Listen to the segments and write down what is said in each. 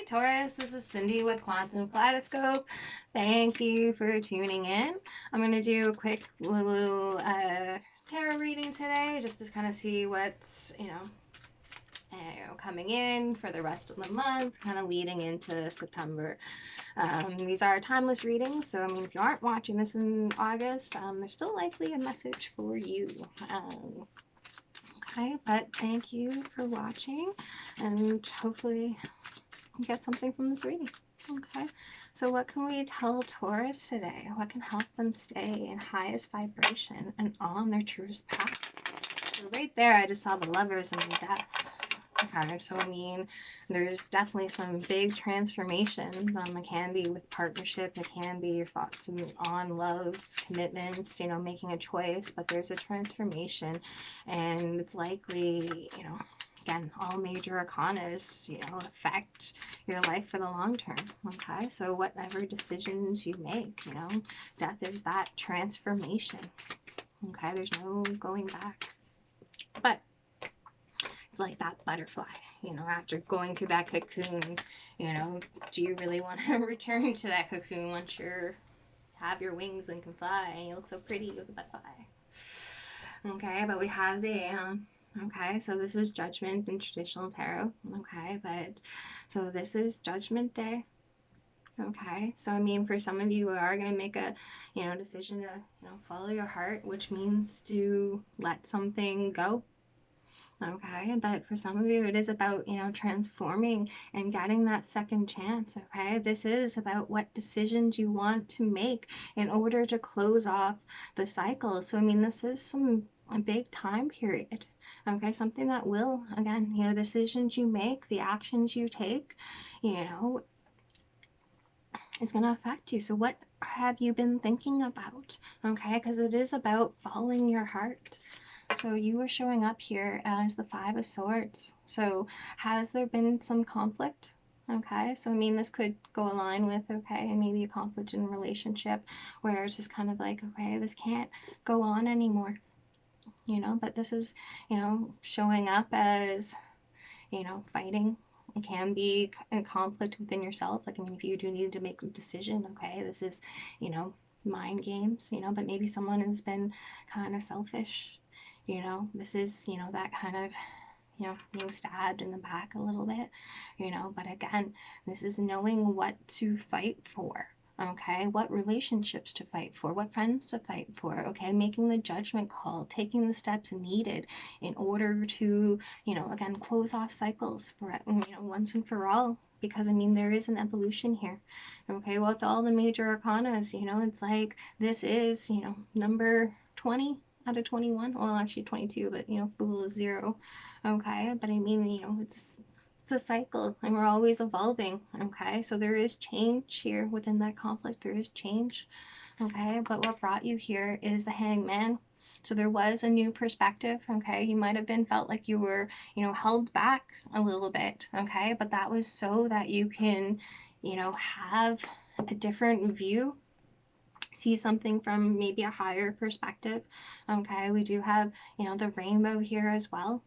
Hi Taurus, this is Cindy with Quantum Kaleidoscope. Thank you for tuning in. I'm going to do a quick little tarot reading today just to kind of see what's, coming in for the rest of the month, kind of leading into September. These are timeless readings, so I mean, if you aren't watching this in August, there's still likely a message for you. Okay, but thank you for watching, and hopefully you get something from this reading. Okay, so what can we tell Taurus today? What can help them stay in highest vibration and on their truest path? So right there, I just saw the Lovers and the Death. Okay, so I mean, there's definitely some big transformation. It can be with partnership, it can be your thoughts on love, commitment, making a choice, but there's a transformation, and it's likely, again, all major arcanas, affect your life for the long term. Okay, so whatever decisions you make, death is that transformation. Okay, there's no going back. But it's like that butterfly, after going through that cocoon, do you really want to return to that cocoon once you have your wings and can fly and you look so pretty with a butterfly? Okay, but we have the Aeon. Okay, so this is Judgment in traditional tarot. Okay, but so this is Judgment Day. Okay, so I mean, for some of you who are going to make a, decision to, follow your heart, which means to let something go. Okay, but for some of you, it is about, transforming and getting that second chance. Okay, this is about what decisions you want to make in order to close off the cycle. So, I mean, this is a big time period. Okay, something that will, again, decisions you make, the actions you take, is going to affect you. So, what have you been thinking about? Okay, because it is about following your heart. So you are showing up here as the Five of Swords. So has there been some conflict? Okay, so I mean, this could go align with, okay, maybe a conflict in a relationship where it's just kind of like, okay, this can't go on anymore, but this is, showing up as, fighting. It can be a conflict within yourself. Like, I mean, if you do need to make a decision, okay, this is, mind games, but maybe someone has been kind of selfish. This is, that kind of, being stabbed in the back a little bit, but again, this is knowing what to fight for. Okay, what relationships to fight for, what friends to fight for, okay, making the judgment call, taking the steps needed in order to, again, close off cycles for, once and for all. Because, I mean, there is an evolution here. Okay, well, with all the major arcanas, it's like this is, number 20 out of 21. Well, actually 22, but, Fool is 0. Okay, but I mean, it's a cycle and we're always evolving. Okay, so there is change here within that conflict. There is change. Okay, but what brought you here is the Hangman. So there was a new perspective. Okay, you might have been felt like you were, held back a little bit. Okay, but that was so that you can, have a different view, see something from maybe a higher perspective. Okay, we do have, the rainbow here as well.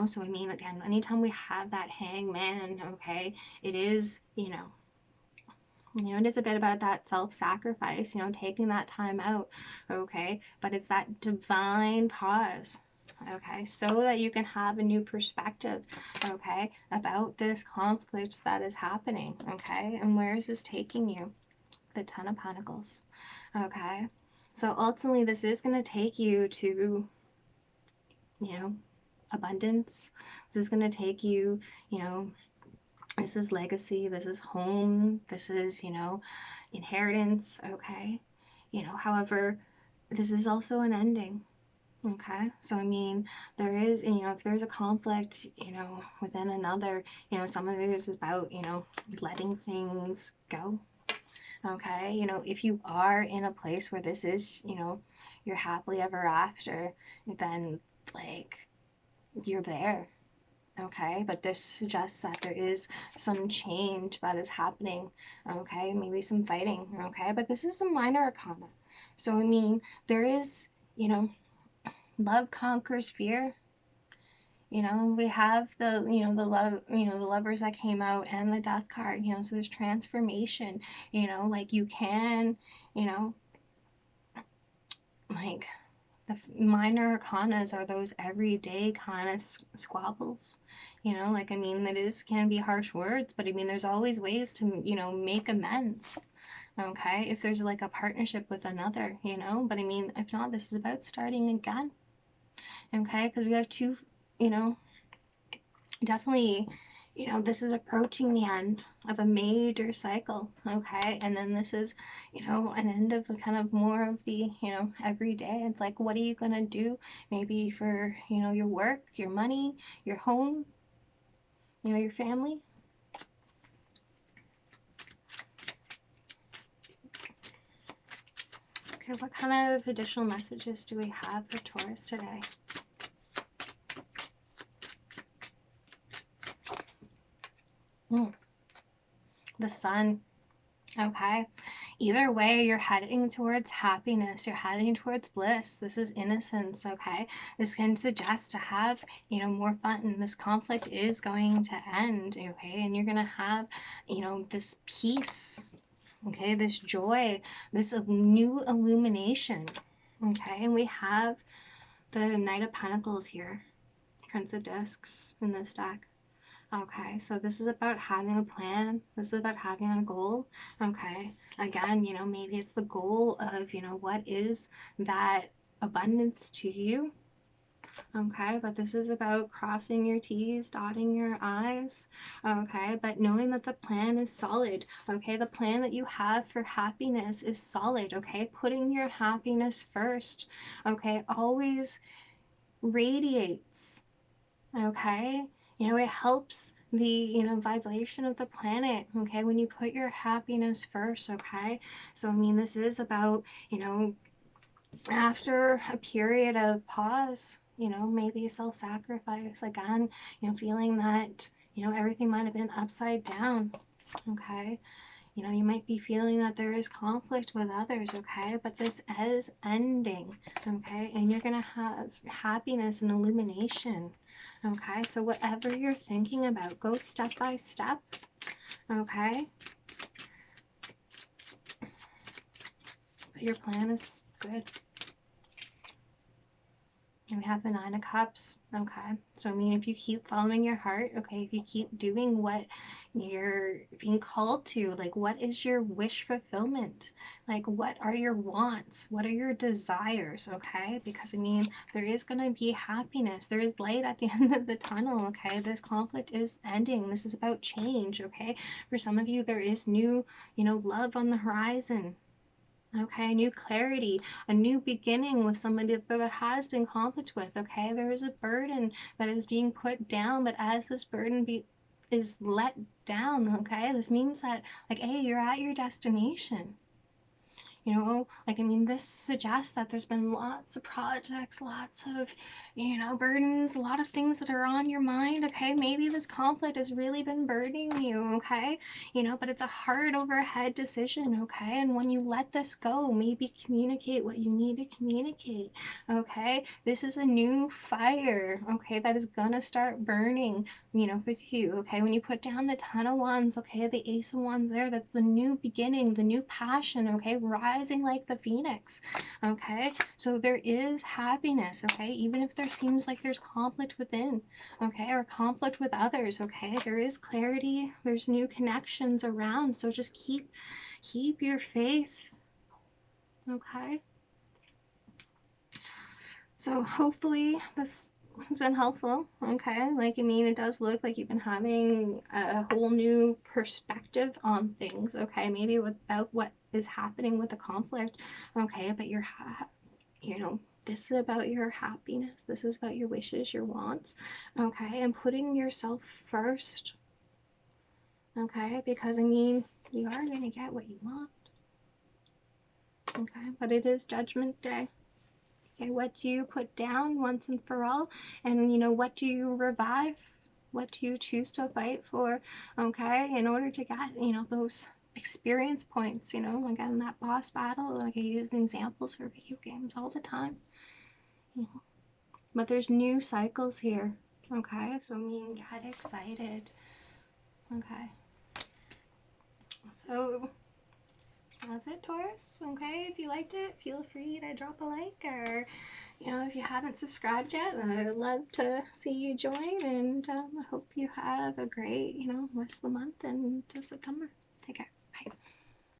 So I mean, again, anytime we have that Hangman, okay, it is, it is a bit about that self-sacrifice, taking that time out, okay, but it's that divine pause, okay, so that you can have a new perspective, okay, about this conflict that is happening, okay, and where is this taking you? The Ten of Pentacles, okay, so ultimately this is going to take you to, abundance. This is going to take you, this is legacy, this is home, this is, inheritance, okay? However, this is also an ending, okay? So, I mean, there is, if there's a conflict, within another, some of it is about, letting things go, okay? If you are in a place where this is, you're happily ever after, then, like, you're there, okay, but this suggests that there is some change that is happening, okay, maybe some fighting, okay, but this is a minor arcana, so I mean, there is, love conquers fear, You know, we have the, you know, the love, you know, the lovers that came out and the death card, you know, so there's transformation, you know, like you can, you know, like the minor arcanas are those everyday kind of squabbles, you know, like, I mean, it is, can be harsh words, but I mean, there's always ways to, you know, make amends. Okay, if there's like a partnership with another, you know, but I mean, if not, this is about starting again. Okay, because we have two, you know, definitely, you know, this is approaching the end of a major cycle. Okay, and then this is, you know, an end of kind of more of the, you know, every day. It's like, what are you gonna do maybe for, you know, your work, your money, your home, you know, your family? Okay, what kind of additional messages do we have for Taurus today? The sun. Okay, either way, you're heading towards happiness, you're heading towards bliss. This is innocence. Okay, this can suggest to have, you know, more fun. This conflict is going to end. Okay, and you're gonna have, you know, this peace. Okay, this joy, this new illumination. Okay, and we have the Knight of Pentacles here, Prince of Discs in this deck. Okay, so this is about having a plan. This is about having a goal. Okay, again, you know, maybe it's the goal of, you know, what is that abundance to you. Okay, but this is about crossing your T's, dotting your I's. Okay, but knowing that the plan is solid. Okay, the plan that you have for happiness is solid. Okay, putting your happiness first. Okay, always radiates. Okay, you know, it helps the, you know, vibration of the planet. Okay, when you put your happiness first. Okay, so I mean, this is about, you know, after a period of pause, you know, maybe self-sacrifice again, you know, feeling that, you know, everything might have been upside down. Okay, you know, you might be feeling that there is conflict with others. Okay, but this is ending. Okay, and you're gonna have happiness and illumination. Okay, so whatever you're thinking about, go step by step. Okay, but your plan is good. And we have the Nine of Cups. Okay, so I mean, if you keep following your heart, okay, if you keep doing what you're being called to, like, what is your wish fulfillment? Like, what are your wants? What are your desires? Okay, because I mean, there is going to be happiness. There is light at the end of the tunnel. Okay, this conflict is ending. This is about change. Okay, for some of you, there is new, you know, love on the horizon. Okay, new clarity, a new beginning with somebody that there has been conflict with. Okay, there is a burden that is being put down, but as this burden is let down, okay, this means that, like, hey, you're at your destination. You know, like, I mean, this suggests that there's been lots of projects, lots of, you know, burdens, a lot of things that are on your mind. Okay, maybe this conflict has really been burdening you. Okay, you know, but it's a hard overhead decision. Okay, and when you let this go, maybe communicate what you need to communicate. Okay, this is a new fire. Okay, that is gonna start burning, you know, with you. Okay, when you put down the Ten of Wands, okay, the Ace of Wands there, that's the new beginning, the new passion. Okay, rising like the phoenix. Okay, so there is happiness. Okay, even if there seems like there's conflict within, okay, or conflict with others. Okay, there is clarity, there's new connections around, so just keep your faith. Okay, so hopefully this has been helpful. Okay, like, I mean, it does look like you've been having a whole new perspective on things. Okay, maybe about what is happening with the conflict. Okay, but you know, this is about your happiness, this is about your wishes, your wants. Okay, and putting yourself first. Okay, because I mean, you are going to get what you want. Okay, but it is Judgment Day. Okay, what do you put down once and for all? And, you know, what do you revive? What do you choose to fight for? Okay, in order to get, you know, those experience points, you know, again, that boss battle, like, I use the examples for video games all the time, you know. But there's new cycles here. Okay, so mean get excited. Okay. So that's it, Taurus. Okay, if you liked it, feel free to drop a like, or if you haven't subscribed yet, I'd love to see you join. And I hope you have a great rest of the month and to September. Take care. Bye.